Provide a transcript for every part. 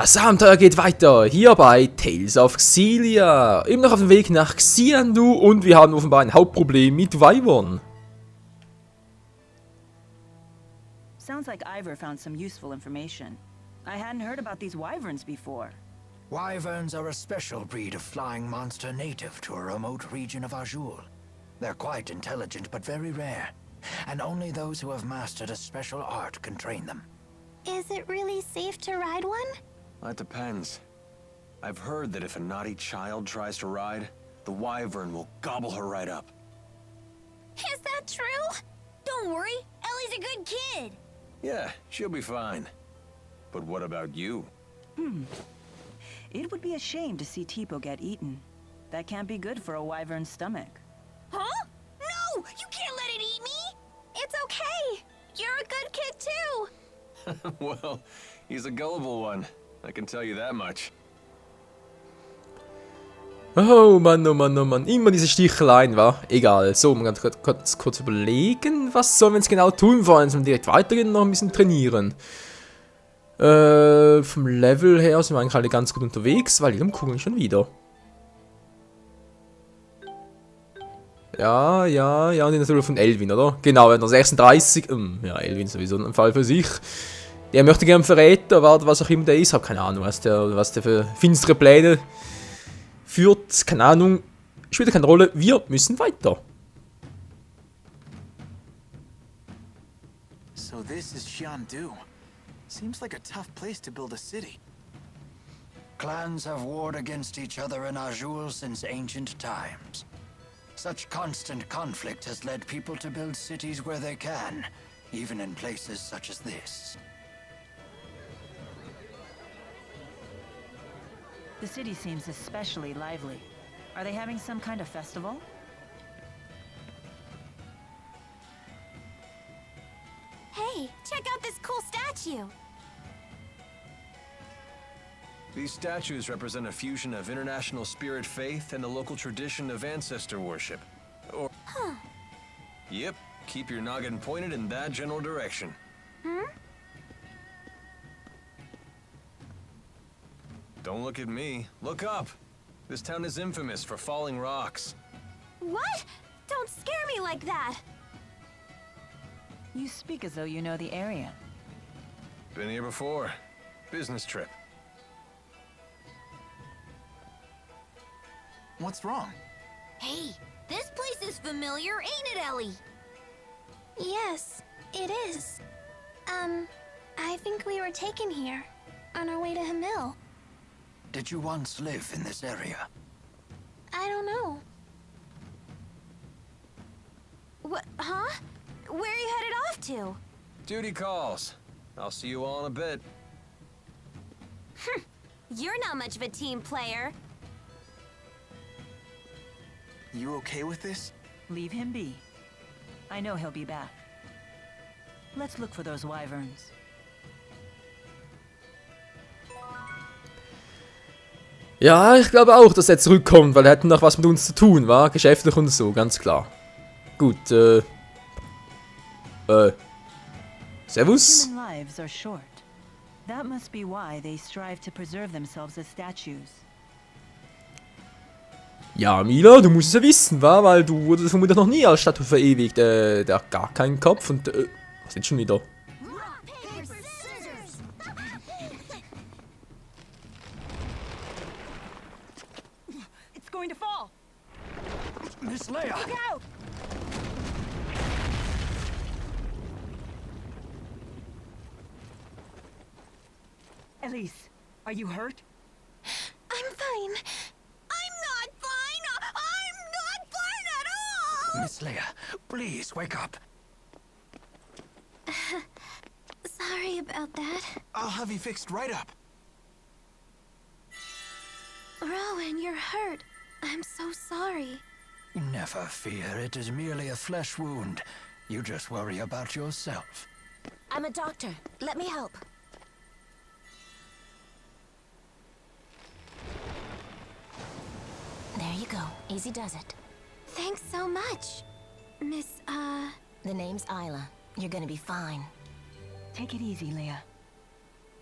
Das Abenteuer geht weiter, hier bei Tales of Xillia. Immer noch auf dem Weg nach Xiandu und wir haben offenbar ein Hauptproblem mit Weibern. Sounds like Ivor found some useful information. I hadn't heard about these wyverns before. Wyverns are a special breed of flying monster native to a remote region of Azul. They're quite intelligent but very rare, and only those who have mastered a special art can train them. Is it really safe to ride one? That depends. I've heard that if a naughty child tries to ride, the wyvern will gobble her right up. Is that true? Don't worry, Ellie's a good kid. Yeah, she'll be fine. But what about you? It would be a shame to see Tipo get eaten. That can't be good for a wyvern's stomach. Huh? No! You can't let it eat me! It's okay! You're a good kid too! Well, he's a gullible one. I can tell you that much. Oh Mann, oh Mann, oh Mann. Immer diese Sticheleien, wa? Egal. So, man kann kurz überlegen, was sollen wir jetzt genau tun wollen? Sollen wir direkt weitergehen und noch ein bisschen trainieren? Vom Level her sind wir eigentlich alle ganz gut unterwegs, weil die gucken wir schon wieder. Ja, und die natürlich von Elvin, oder? Genau, er hat noch 36. Ja, Elvin ist sowieso ein Fall für sich. Der möchte gerne verräten, was auch immer der ist. Hab keine Ahnung, was der für finstere Pläne führt. Keine Ahnung. Spielt keine Rolle. Wir müssen weiter. So this is Xiandu. Seems like a tough place to build a city. Clans have warred against each other in Azul since ancient times. Such constant conflict has led people to build cities where they can, even in places such as this. The city seems especially lively. Are they having some kind of festival? Hey, check out this cool statue! These statues represent a fusion of international spirit faith and the local tradition of ancestor worship. Or... Huh. Yep, keep your noggin pointed in that general direction. Don't look at me. Look up. This town is infamous for falling rocks. What? Don't scare me like that! You speak as though you know the area. Been here before. Business trip. What's wrong? Hey, this place is familiar, ain't it, Ellie? Yes, it is. I think we were taken here, on our way to Hamil. Did you once live in this area? I don't know. What, huh? Where are you headed off to? Duty calls. I'll see you all in a bit. You're not much of a team player. You okay with this? Leave him be. I know he'll be back. Let's look for those wyverns. Ja, ich glaube auch, dass er zurückkommt, weil er hat noch was mit uns zu tun, war geschäftlich und so, ganz klar. Gut, Servus. Human lives are short. That must be why they strive to preserve themselves as statues. Ja, Milla, du musst es ja wissen, wa? Weil du wurdest vermutlich noch nie als Statue verewigt. Der hat gar keinen Kopf und, was ist jetzt schon wieder? It's going to fall! Miss Leia! Look out! Elise, are you hurt? I'm fine. I'm not fine! I'm not fine at all! Miss Leia, please wake up. Sorry about that. I'll have you fixed right up. Rowan, you're hurt. I'm so sorry. Never fear, it is merely a flesh wound. You just worry about yourself. I'm a doctor. Let me help. There you go. Easy does it. Thanks so much. Miss, The name's Isla. You're gonna be fine. Take it easy, Leia.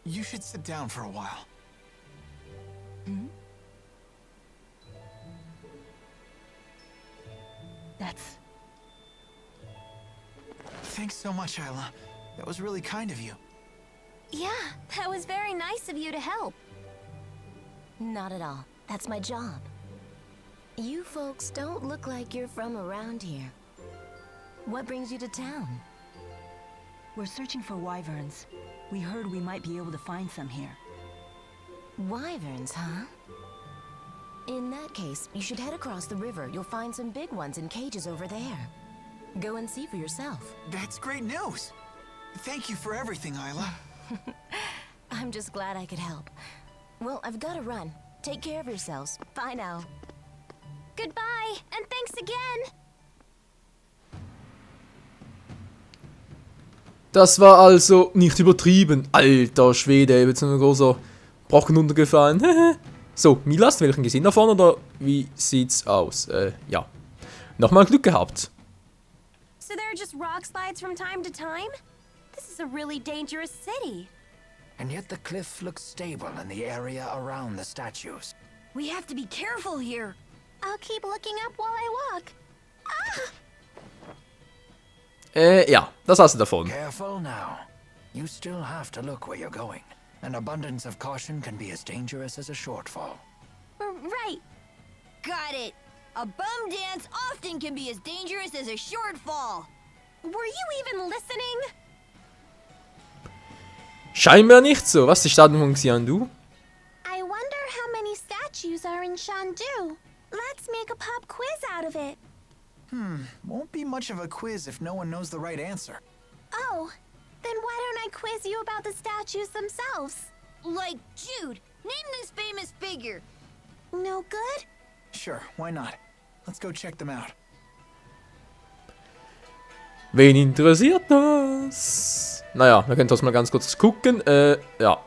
You should sit down for a while. That's... Thanks so much, Isla. That was really kind of you. Yeah, that was very nice of you to help. Not at all. That's my job. You folks don't look like you're from around here. What brings you to town? We're searching for wyverns. We heard we might be able to find some here. Wyverns, huh? In that case, you should head across the river. You'll find some big ones in cages over there. Go and see for yourself. That's great news. Thank you for everything, Isla. I'm just glad I could help. Well, I've got to run. Take care of yourselves. Bye now. Goodbye, and thanks again. Das war also nicht übertrieben. Alter Schwede, jetzt ein großer Brocken untergefallen. So, Milla, hast du welchen gesehen davon oder wie sieht's aus? Ja. Nochmal Glück gehabt. So there are just rock slides from time to time? This is a really dangerous city. And yet the cliff looks stable in the area around the statues. We have to be careful here. I'll keep looking up while I walk. Ja, das hast du davon. Careful now. You still have to look where you're going. An abundance of caution can be as dangerous as a shortfall. Right. Got it. A bum dance often can be as dangerous as a shortfall. Were you even listening? Scheinbar nicht so. Was ist die Startnummer gesehen, du? I wonder how many statues are in Shandu. Let's make a pop quiz out of it. Won't be much of a quiz if no one knows the right answer. Oh, then why don't I quiz you about the statues themselves? Like Jude, name this famous figure. No good? Sure, why not? Let's go check them out. Wen interessiert das? Naja, wir können trotzdem mal ganz kurz gucken. Ja.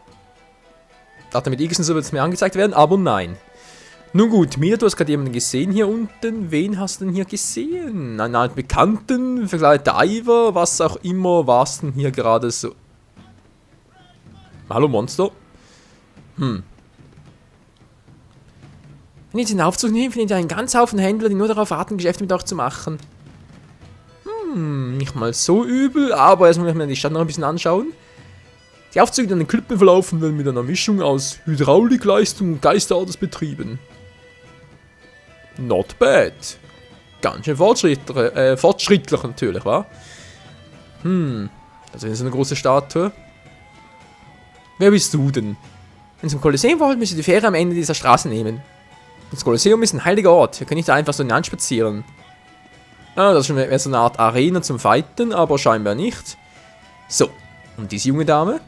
Dachte mit X so wird es mir angezeigt werden, aber nein. Nun gut, Milla, du hast gerade jemanden gesehen hier unten. Wen hast du denn hier gesehen? Einen alten Bekannten, verkleideter Eiver, was auch immer war's denn hier gerade so? Hallo Monster? Wenn ich den Aufzug nehme, findet ihr einen ganz Haufen Händler, die nur darauf warten, Geschäfte mit euch zu machen. Nicht mal so übel, aber erstmal müssen wir die Stadt noch ein bisschen anschauen. Die Aufzüge, die an den Klippen verlaufen, werden mit einer Mischung aus Hydraulikleistung und Geisterautos betrieben. Not bad. Ganz schön fortschrittlich natürlich, wa? Das ist so eine große Statue. Wer bist du denn? Wenn ihr zum Kolosseum wollt, müsst ihr die Fähre am Ende dieser Straße nehmen. Das Kolosseum ist ein heiliger Ort. Ihr könnt nicht da einfach so hineinspazieren. Ah, das ist schon mehr so eine Art Arena zum Fighten, aber scheinbar nicht. So, und diese junge Dame?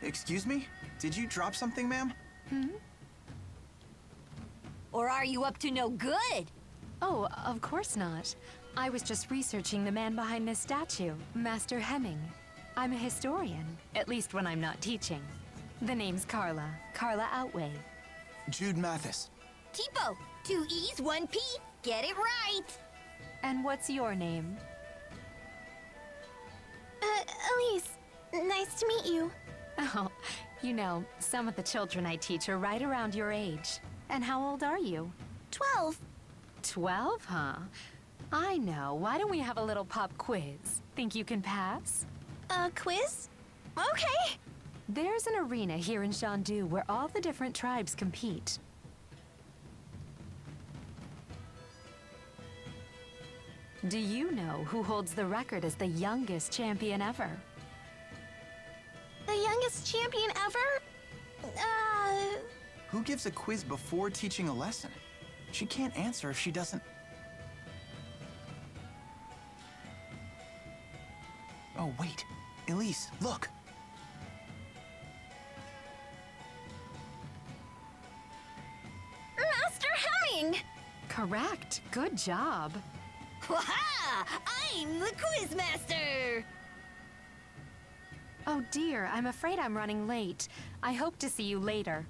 Excuse me? Did you drop something, ma'am? Or are you up to no good? Oh, of course not. I was just researching the man behind this statue, Master Hemming. I'm a historian, at least when I'm not teaching. The name's Carla Outway. Jude Mathis. Tipo, 2 E's, 1 P. Get it right. And what's your name? Elise, nice to meet you. Oh, you know, some of the children I teach are right around your age. And how old are you? 12. 12, huh? I know. Why don't we have a little pop quiz? Think you can pass? A quiz? Okay. There's an arena here in Shandu where all the different tribes compete. Do you know who holds the record as the youngest champion ever? The youngest champion ever? Who gives a quiz before teaching a lesson? She can't answer if she doesn't... Oh, wait. Elise, look. Master Hemming! Correct. Good job. Waha! I'm the quizmaster. Oh dear, I'm afraid I'm running late. I hope to see you later.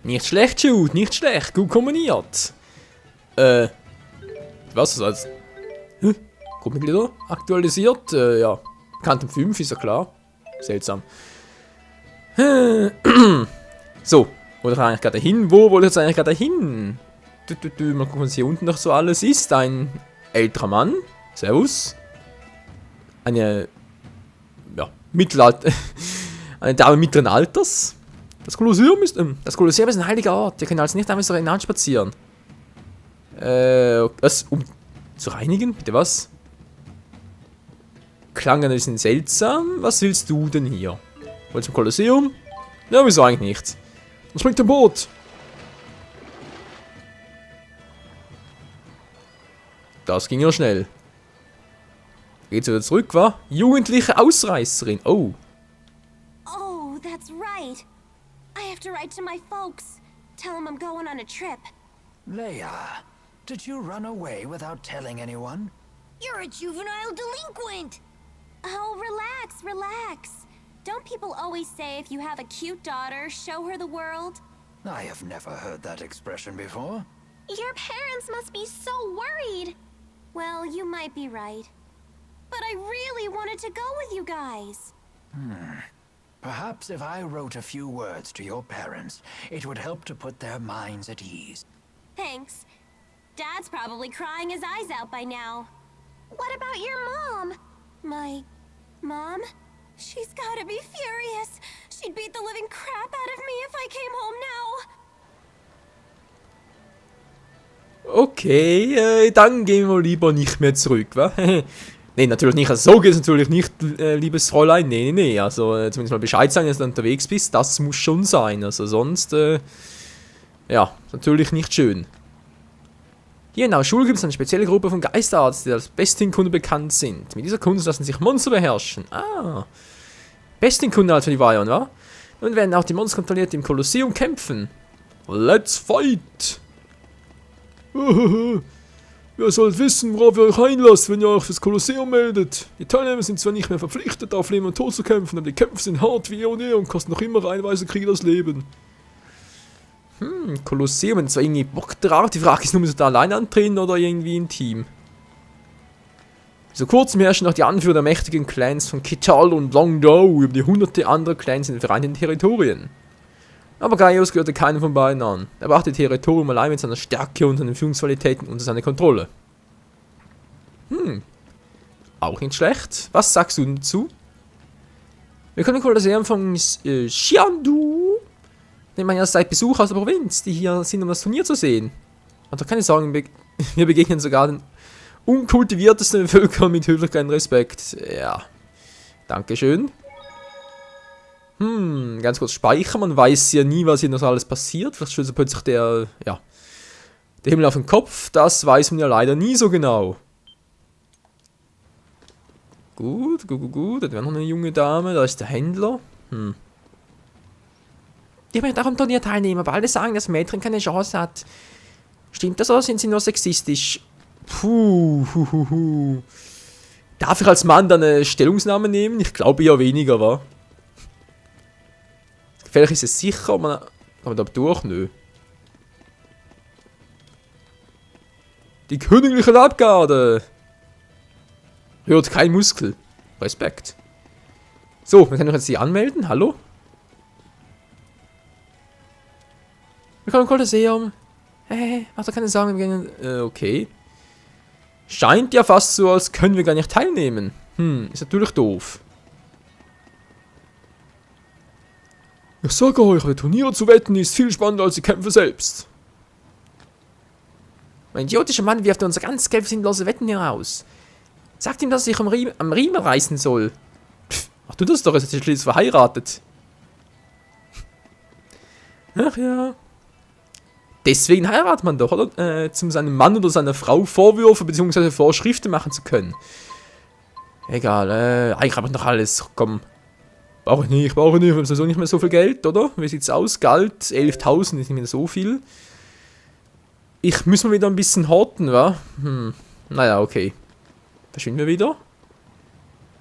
Nicht schlecht, Jude, nicht schlecht. Gut kombiniert. Was ist das? Gruppenmitglieder aktualisiert? Ja. Kanten 5, ist ja klar. Seltsam. So. Wollte ich eigentlich gerade hin? Wo wollte ich jetzt eigentlich gerade hin? Mal gucken, was hier unten noch so alles ist. Ein älterer Mann. Servus. Eine, ja, eine Dame mittleren Alters. Das Kolosseum ist ein heiliger Ort. Wir können also nicht einfach so hineinspazieren. Was? Um zu reinigen? Bitte was? Klang ein bisschen seltsam. Was willst du denn hier? Wolltest du zum Kolosseum? Ja, wieso eigentlich nicht? Dann springt ein Boot. Das ging ja schnell. Geht's wieder zurück, wa? Jugendliche Ausreißerin. Oh. Oh, that's right. I have to write to my folks. Tell them I'm going on a trip. Leia, did you run away without telling anyone? You're a juvenile delinquent! Oh, relax, relax. Don't people always say if you have a cute daughter, show her the world? I have never heard that expression before. Your parents must be so worried. Well, you might be right. But I really wanted to go with you guys. Perhaps if I wrote a few words to your parents, it would help to put their minds at ease. Thanks. Dad's probably crying his eyes out by now. What about your mom? My mom? She's gotta be furious. She'd beat the living crap out of me if I came home now. Okay, dann gehen wir lieber nicht mehr zurück, wa? Nee, natürlich nicht. Also so geht es natürlich nicht, liebes Fräulein. Nee. Also zumindest mal Bescheid sagen, dass du unterwegs bist. Das muss schon sein. Also sonst, ja, natürlich nicht schön. Hier in der Schule gibt es eine spezielle Gruppe von Geisterarzt, die als Bestinkunde bekannt sind. Mit dieser Kunst lassen sich Monster beherrschen. Ah. Bestinkunde also die Weihern, wa? Nun werden auch die Monster kontrolliert im Kolosseum kämpfen. Let's fight! Ihr sollt wissen, worauf ihr euch einlasst, wenn ihr euch fürs Kolosseum meldet. Die Teilnehmer sind zwar nicht mehr verpflichtet, auf Leben und Tod zu kämpfen, aber die Kämpfe sind hart wie eh und je und kosten noch immer reihenweise Krieger das Leben. Kolosseum, und zwar irgendwie Bock drauf. Die Frage ist nur, muss ich da alleine antreten oder irgendwie im Team? So kurzem herrschen noch die Anführer der mächtigen Clans von Kital und Longdow über die hunderte anderer Clans in den vereinten Territorien. Aber Gaius gehörte keinem von beiden an. Er brachte das Territorium allein mit seiner Stärke und seinen Führungsqualitäten unter seine Kontrolle. Auch nicht schlecht. Was sagst du dazu? Wir können Kolosseum von Xiandu. Nennt man ja seit Besuch aus der Provinz, die hier sind, um das Turnier zu sehen. Also keine Sorgen, wir begegnen sogar den unkultiviertesten Bevölkerung mit Höflichkeit und Respekt. Ja. Dankeschön. Ganz kurz speichern. Man weiß ja nie, was hier noch alles passiert. Vielleicht stößt plötzlich der Himmel auf den Kopf. Das weiß man ja leider nie so genau. Gut. Da wäre noch eine junge Dame. Da ist der Händler. Ich möchte auch am Turnier teilnehmen, aber alle sagen, dass Mädchen keine Chance hat. Stimmt das oder sind sie nur sexistisch? Darf ich als Mann dann eine Stellungnahme nehmen? Ich glaube eher weniger, wa? Gefährlich ist es sicher, aber da durch? Nö. Die königliche Leibgarde! Hört kein Muskel. Respekt. So, wir können uns jetzt die anmelden. Hallo? Willkommen im Kolosseum. Hey, mach doch keine Sorgen, wir gehen. Okay. Scheint ja fast so, als können wir gar nicht teilnehmen. Ist natürlich doof. Ich sage euch, bei Turniere zu wetten ist viel spannender als die Kämpfe selbst. Mein idiotischer Mann wirft unser ganz gelb sinnlose Wetten heraus. Sagt ihm, dass er sich am Riemen reißen soll. Pff, mach du das doch, er ist schließlich verheiratet. Ach ja. Deswegen heiratet man doch, oder? Um seinem Mann oder seiner Frau Vorwürfe bzw. Vorschriften machen zu können. Egal, eigentlich habe ich noch alles. Komm. Brauche ich nicht. Wir haben sowieso nicht mehr so viel Geld, oder? Wie sieht's aus? Geld, 11.000 ist nicht mehr so viel. Ich muss mal wieder ein bisschen horten, wa? Naja, okay. Verschwinden wir wieder.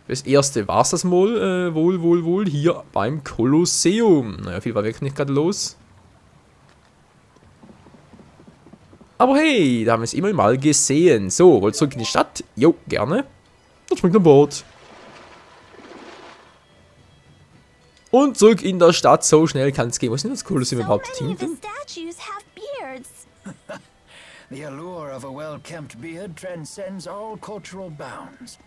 Das erste war's das mal, wohl, hier beim Kolosseum. Naja, viel war wirklich nicht gerade los. Aber hey, da haben wir es immer mal gesehen. So, wollt zurück in die Stadt? Jo, gerne. Dann springt ein Boot. Und zurück in der Stadt, so schnell kann es gehen. Was ist denn das Coole, sind wir So überhaupt many of the hinten? statues have beards. The allure of a well-kept beard transcends all cultural bounds.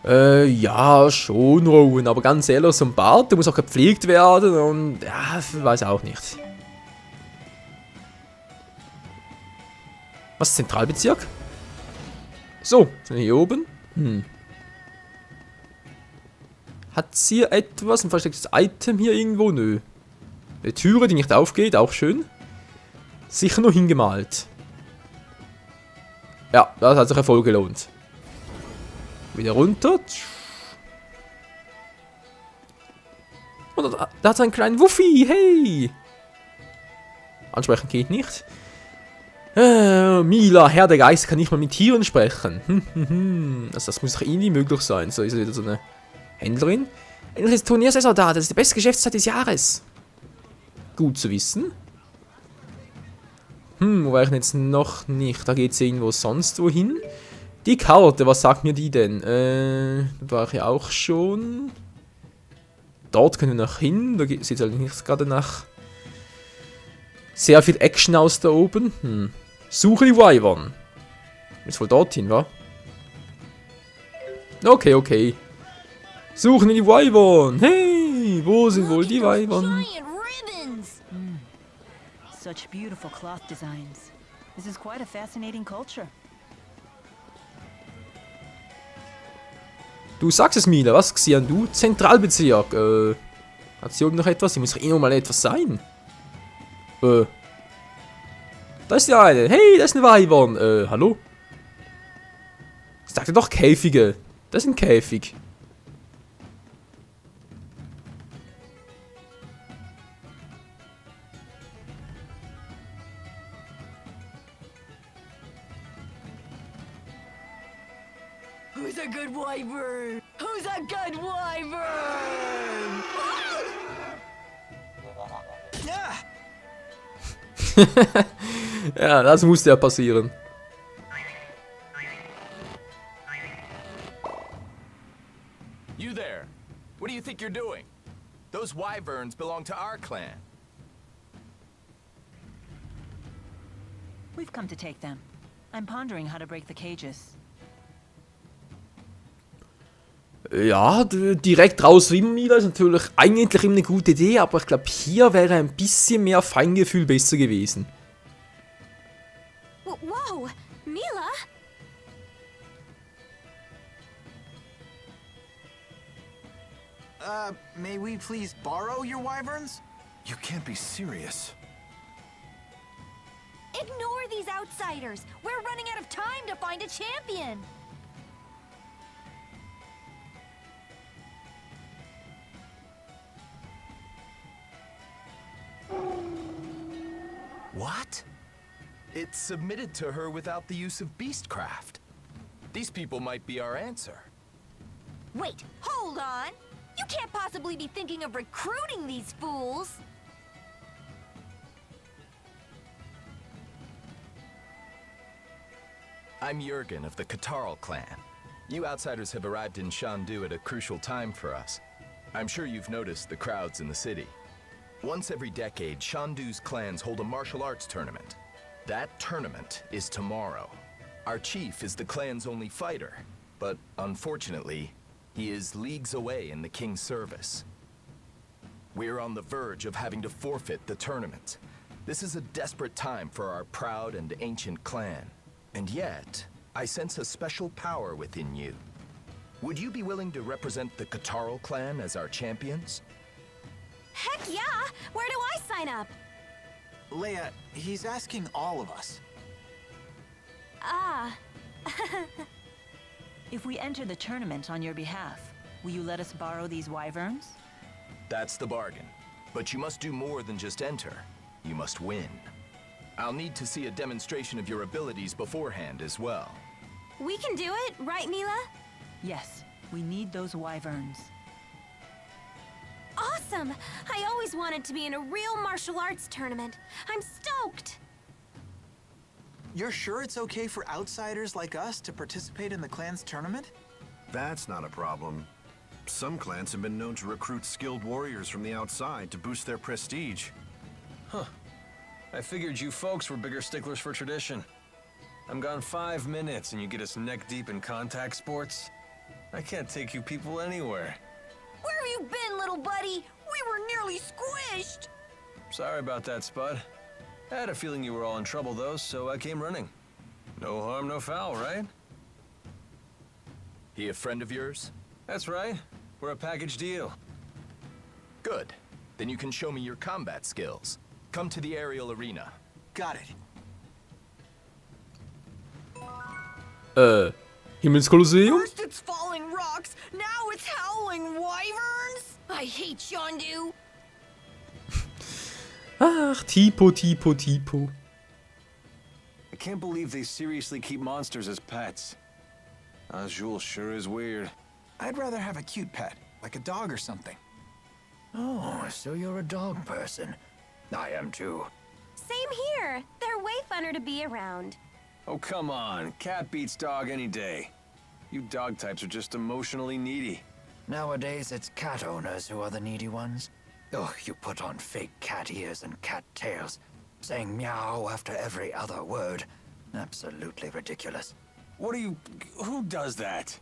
Ja, schon, Rowan, aber ganz ehrlich, so ein Bart, der muss auch gepflegt werden und ja, ich weiß auch nicht. Was, Zentralbezirk? So, sind wir hier oben? Hat sie etwas? Ein verstecktes Item hier irgendwo? Nö. Eine Türe, die nicht aufgeht, auch schön. Sicher nur hingemalt. Ja, das hat sich ja voll gelohnt. Wieder runter. Und da hat es einen kleinen Wuffi. Hey! Ansprechen geht nicht. Milla, Herr der Geister, kann nicht mal mit Tieren sprechen. Also das muss doch irgendwie möglich sein. So ist wieder so eine Händlerin. Endlich ist Turniersaison da. Das ist die beste Geschäftszeit des Jahres. Gut zu wissen. Wo war ich denn jetzt noch nicht? Da geht es irgendwo sonst wohin. Die Karte, was sagt mir die denn? Da war ich ja auch schon. Dort können wir noch hin. Da sieht es halt nicht gerade nach sehr viel Action aus da oben. Suche die Wyvern. Ist wohl dorthin, wa? Okay, okay. Suchen wir die Wyvern. Hey, wo sind wohl die Wyvern? Giant ribbons. Such beautiful cloth designs. This is quite a fascinating culture. Du sagst es, Milla, was gesehen du? Zentralbezirk. Hat sie oben noch etwas? Hier muss doch eh noch mal etwas sein. Da ist ja eine. Hey, da ist eine Wyvern. Hallo? Ich sagte doch Käfige. Das ist ein Käfig. Who's a good wyvern? Who's a good wyvern? Ja, das musste ja passieren. You there. What do you think you're doing? Those wyverns belong to our clan. We've come to take them. I'm pondering how to break the cages. Ja, direkt rauswinden, Milla, ist natürlich eigentlich eine gute Idee, aber ich glaube, hier wäre ein bisschen mehr Feingefühl besser gewesen. Whoa, Milla? May we please borrow your wyverns? You can't be serious. Ignore these outsiders. We're running out of time to find a champion. What? It's submitted to her without the use of beastcraft. These people might be our answer. Wait, hold on. You can't possibly be thinking of recruiting these fools. I'm Jurgen of the Katarl clan. You outsiders have arrived in Shandu at a crucial time for us. I'm sure you've noticed the crowds in the city. Once every decade, Shandu's clans hold a martial arts tournament. That tournament is tomorrow. Our chief is the clan's only fighter, but unfortunately, he is leagues away in the king's service. We're on the verge of having to forfeit the tournament. This is a desperate time for our proud and ancient clan. And yet, I sense a special power within you. Would you be willing to represent the Katarl clan as our champions? Heck yeah! Where do I sign up? Leia, he's asking all of us. Ah. If we enter the tournament on your behalf, will you let us borrow these wyverns? That's the bargain. But you must do more than just enter. You must win. I'll need to see a demonstration of your abilities beforehand as well. We can do it, right, Milla? Yes, we need those wyverns. Awesome! I always wanted to be in a real martial arts tournament. I'm stoked! You're sure it's okay for outsiders like us to participate in the clan's tournament? That's not a problem. Some clans have been known to recruit skilled warriors from the outside to boost their prestige. Huh. I figured you folks were bigger sticklers for tradition. I'm gone 5 minutes and you get us neck deep in contact sports? I can't take you people anywhere. Where have you been, little buddy? We were nearly squished. Sorry about that, Spud. I had a feeling you were all in trouble though, so I came running. No harm, no foul, right? He a friend of yours? That's right. We're a package deal. Good. Then you can show me your combat skills. Come to the aerial arena. Got it. Himmelskolosseum? First it's falling rocks, now it's howling wyverns. I hate Shandu. Ach, Tipo. I can't believe they seriously keep monsters as pets. Azul sure is weird. I'd rather have a cute pet, like a dog or something. Oh, so you're a dog person. I am too. Same here. They're way funner to be around. Oh, come on. Cat beats dog any day. You dog types are just emotionally needy. Nowadays, it's cat owners who are the needy ones. Oh, you put on fake cat ears and cat tails, saying meow after every other word. Absolutely ridiculous. Who does that?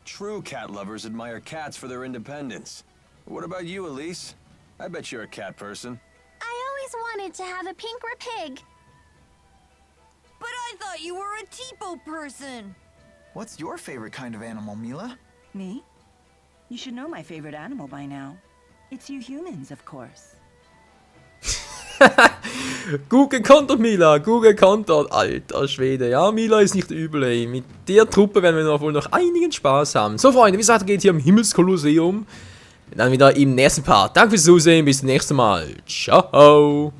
True cat lovers admire cats for their independence. What about you, Elise? I bet you're a cat person. I always wanted to have a pink pig. But I thought you were a Tipo person. What's your favorite kind of animal, Milla? Me? You should know my favorite animal by now. It's you humans, of course. Gut gekontert, Milla, gut gekontert, alter Schwede. Ja, Milla ist nicht übel, ey. Mit der Truppe werden wir wohl noch einigen Spaß haben. So, Freunde, wie gesagt, geht hier im Himmelskolosseum. Dann wieder im nächsten Part. Danke fürs Zusehen, bis zum nächsten Mal. Ciao.